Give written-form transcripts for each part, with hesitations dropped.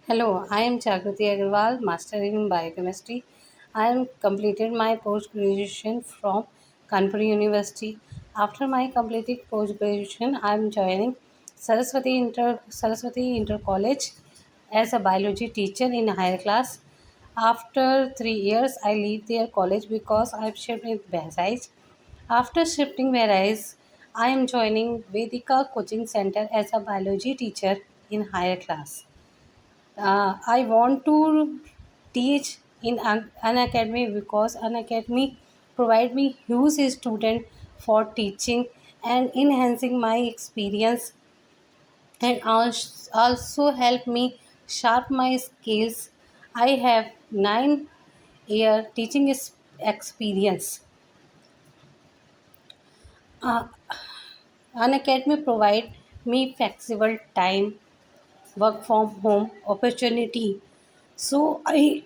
Hello, I am Jagrati Agarwal, Master in Biochemistry. I am completed my post graduation from Kanpur University. After my completed post graduation, I am joining Saraswati Inter College as a biology teacher in higher class. After 3 years, I leave their college because I have shifted in Behrais. After shifting Behrais, I am joining Vedika Coaching Center as a biology teacher in higher class. I want to teach in an academy because an academy provide me huge student for teaching and enhancing my experience and also help me sharp my skills. I have 9 year teaching experience. Uh, an academy provide me flexible time, work from home opportunity. So I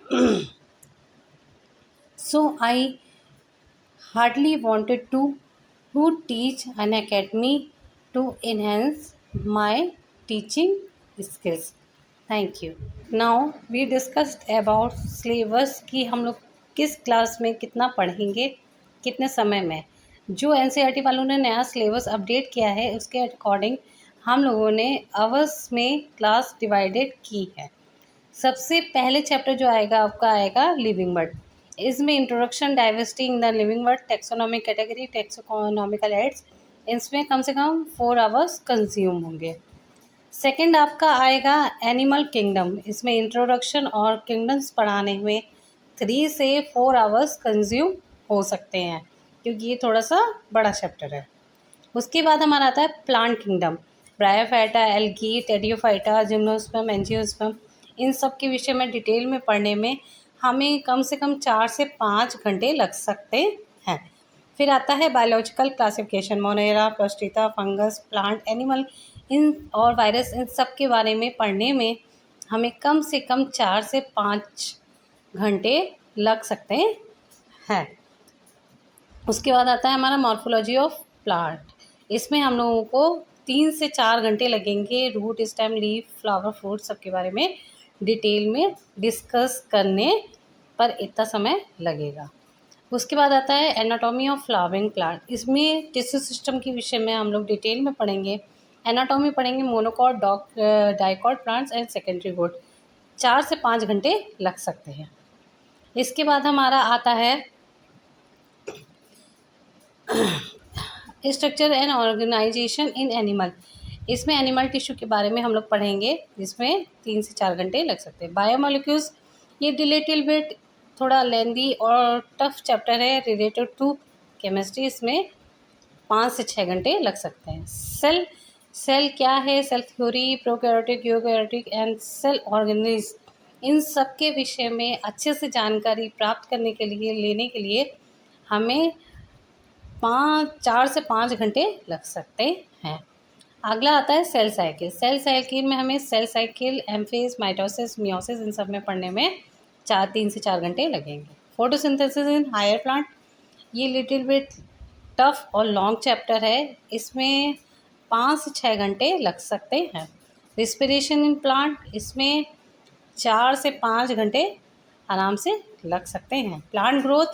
hardly wanted to teach an academy to enhance my teaching skills. Thank you. Now we discussed about syllabus कि हम लोग किस class में कितना पढ़ेंगे कितने समय में। जो एनसीईआरटी वालों ने नया सिलेबस अपडेट किया है उसके अकॉर्डिंग हम लोगों ने अवर्स में क्लास डिवाइडेड की है। सबसे पहले चैप्टर जो आएगा आपका आएगा लिविंग वर्ड। इसमें introduction diversity in the living word, taxonomic category, taxonomical aids, इसमें कम से कम 4 आवर्स कंज्यूम होंगे। सेकंड आपका आएगा एनिमल किंगडम। इसमें इंट्रोडक्शन और किंगडम्स पढ़ाने में 3 से 4 आवर्स कंज्यूम हो सकते हैं क्योंकि ये थोड़ा सा बड़ा चैप्टर है। उसके बाद हमारा आता है plant kingdom, Bryophyta, algae, Pteridophyta, gymnosperm, angiosperm, इन सब के विषय में डिटेल में पढ़ने में हमें कम से कम 4 से 5 घंटे लग सकते हैं। फिर आता है biological classification, Monera, Protista, fungus, plant, animal इन और वायरस, इन सब के बारे में पढ़ने में हमें कम से कम 4 से 5 घंटे लग सकते हैं। उसके बाद आता है हमारा मॉर्फोलॉजी ऑफ प्लांट। इसमें हम लोगों को 3 से 4 घंटे लगेंगे root, stem, leaf, flower, fruit सब के बारे में डिटेल में डिस्कस करने पर इतना समय लगेगा। उसके बाद आता है एनाटॉमी ऑफ फ्लावरिंग प्लांट। इसमें टिश्यू सिस्टम के विषय में हम लोग डिटेल में पढ़ेंगे। एनाटॉमी पढ़ेंगे, monocot, dicot plants and secondary would. 4 से 5 घंटे लग सकते हैं। इसके बाद हमारा आता है structure and organisation in animal. इसमें एनिमल टिश्यू के बारे में हम लोग पढ़ेंगे जिसमें 3 से 4 घंटे लग सकते हैं। बायोमोलिक्यूल्स, ये रिलेटिव बिट थोड़ा लेंदी और टफ चैप्टर है रिलेटेड टू केमिस्ट्री। इसमें 5 से 6 घंटे लग सकते हैं। सेल क्या है, cell theory, prokaryotic, eukaryotic and cell organism, इन सब के विषय में अच्छे से जानकारी प्राप्त करने के लिए लेने के लिए हमें 4 से 5 घंटे लग सकते हैं। अगला आता है सेल साइकिल। सेल साइकिल में हमें सेल साइकिल, एम्फेज, माइटोसिस, मियोसिस, इन सब में पढ़ने में 3 से 4 घंटे लगेंगे। फोटोसिंथेसिस इन हायर प्लांट, ये लिटिल बिट टफ और लॉन्ग चैप्टर है। इसमें 5 से 6 घंटे लग सकते हैं। रिस्पिरेशन इन प्लांट, इसमें 4 से 5 घंटे आराम से लग सकते हैं। प्लांट ग्रोथ,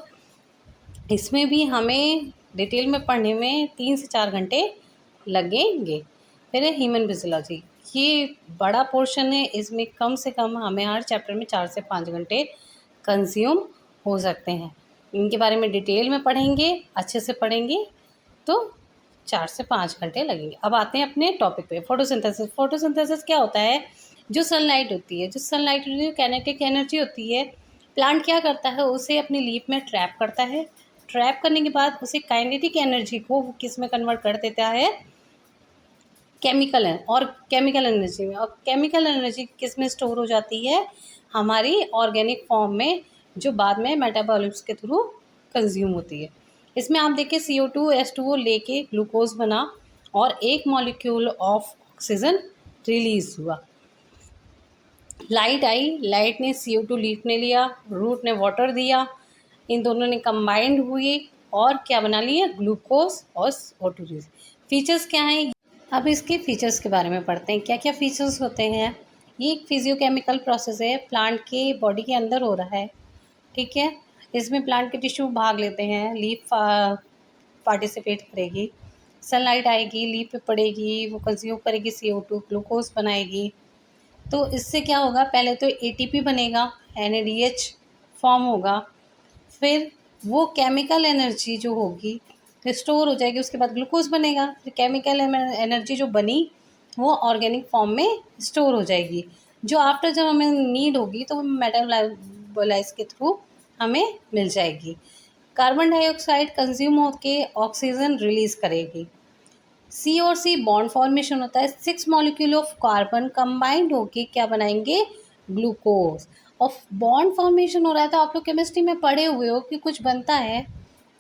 इसमें भी हमें डिटेल में पढ़ने में 3 से 4 घंटे लगेंगे। फिर है ह्यूमन फिजियोलॉजी, ये बड़ा पोर्शन है। इसमें कम से कम हमें हर चैप्टर में 4 से 5 घंटे कंज्यूम हो सकते हैं। इनके बारे में डिटेल में पढ़ेंगे, अच्छे से पढ़ेंगे तो 4 से 5 घंटे लगेंगे। अब आते हैं अपने टॉपिक पे, फोटोसिंथेसिस। फोटोसिंथेसिस क्या होता है? जो सनलाइट होती है, काइनेटिक एनर्जी होती है। प्लांट क्या करता है, उसे अपनी लीफ में ट्रैप करता है। ट्रैप करने के बाद उसे काइनेटिक एनर्जी को किस में कन्वर्ट कर देता है? केमिकल एनर्जी में। और केमिकल एनर्जी किस में स्टोर हो जाती है? हमारी ऑर्गेनिक फॉर्म में, जो बाद में मेटाबॉलिज्म के थ्रू कंज्यूम होती है। इसमें आप देखिए CO2 H2O लेके ग्लूकोज बना और एक मॉलिक्यूल ऑफ ऑक्सीजन रिलीज हुआ। लाइट आई, लाइट ने CO2 लीफ ने लिया, रूट ने वाटर दिया, इन दोनों ने कंबाइंड हुए और क्या बना लिया? ग्लूकोज और O2। फीचर्स क्या हैं? अब इसके फीचर्स के बारे में पढ़ते हैं। क्या क्या फीचर्स होते हैं? ये एक फिजियोकेमिकल प्रोसेस है, प्लांट के बॉडी के अंदर हो रहा है, ठीक है। इसमें प्लांट के टिश्यू भाग लेते हैं, लीफ पार्टिसिपेट करेगी, सनलाइट आएगी, लीफ पे पड़ेगी, वो कंज्यूम करेगी CO2, ग्लूकोज बनाएगी। तो इससे क्या होगा, पहले तो ATP बनेगा, NADH फॉर्म होगा, फिर वो केमिकल एनर्जी जो होगी स्टोर हो जाएगी, उसके बाद ग्लूकोज बनेगा, फिर केमिकल एनर्जी जो बनी वो ऑर्गेनिक फॉर्म में स्टोर हो जाएगी, जो आफ्टर जब हमें नीड होगी तो वो मेटाबोलाइज के थ्रू हमें मिल जाएगी। कार्बन डाइऑक्साइड कंज्यूम होकर ऑक्सीजन रिलीज करेगी। C और C बॉन्ड फॉर्मेशन होता है, 6 मॉलिक्यूल ऑफ कार्बन कंबाइंड होके क्या बनाएंगे, ग्लूकोज। और बॉन्ड फॉर्मेशन हो रहा है तो आप लोग केमिस्ट्री में पढ़े हुए हो कि कुछ बनता है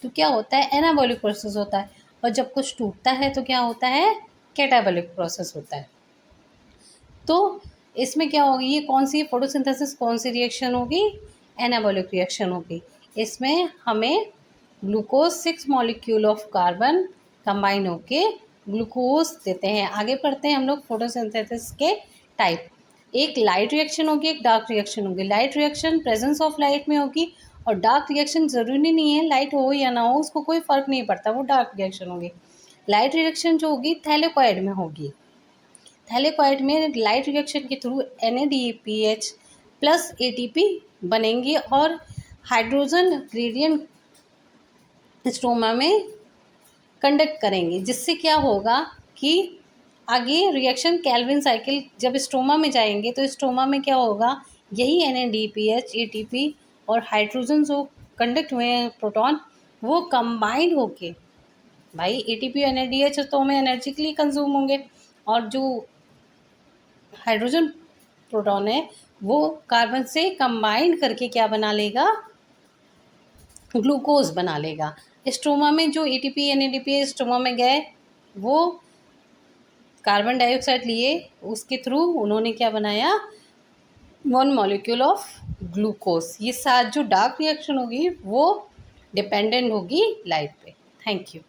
तो क्या होता है, एनाबॉलिक प्रोसेस होता है, और जब कुछ टूटता है तो क्या होता है, कैटाबॉलिक प्रोसेस होता है। तो इसमें क्या होगी, ये कौन सी फोटोसिंथेसिस कौन सी रिएक्शन होगी, एनाबॉलिक रिएक्शन होगी। इसमें हमें glucose 6 molecule of carbon combine होके ग्लूकोज देते हैं। आगे पढ़ते हैं हम लोग फोटोसिंथेसिस के टाइप। एक लाइट रिएक्शन होगी, एक डार्क रिएक्शन होगी। Light reaction presence of light में होगी, और डार्क रिएक्शन ज़रूरी नहीं है लाइट हो या ना हो, उसको कोई फ़र्क नहीं पड़ता, वो डार्क रिएक्शन होगी। लाइट रिएक्शन जो होगी थैलेकॉइड में होगी। थैलेकॉइड में लाइट रिएक्शन के थ्रू NADPH प्लस ATP बनेंगे और हाइड्रोजन ग्रेडियंट स्ट्रोमा में कंडक्ट करेंगे, जिससे क्या होगा कि आगे रिएक्शन कैल्विन साइकिल जब स्ट्रोमा में जाएंगे तो स्ट्रोमा में क्या होगा, यही NADPH ATP और हाइड्रोजन जो कंडक्ट हुए हैं प्रोटॉन, वो कंबाइंड होके, भाई ATP और NADH तो हमें एनर्जी के लिए कंज्यूम होंगे, और जो हाइड्रोजन प्रोटॉन है वो कार्बन से कंबाइंड करके क्या बना लेगा, ग्लूकोज बना लेगा। स्ट्रोमा में जो ATP NADP स्ट्रोमा में गए, वो कार्बन डाइऑक्साइड लिए, उसके थ्रू उन्होंने क्या बनाया, 1 मॉलिक्यूल ऑफ ग्लूकोज। ये साथ जो डार्क रिएक्शन होगी वो डिपेंडेंट होगी लाइट पे। Thank you.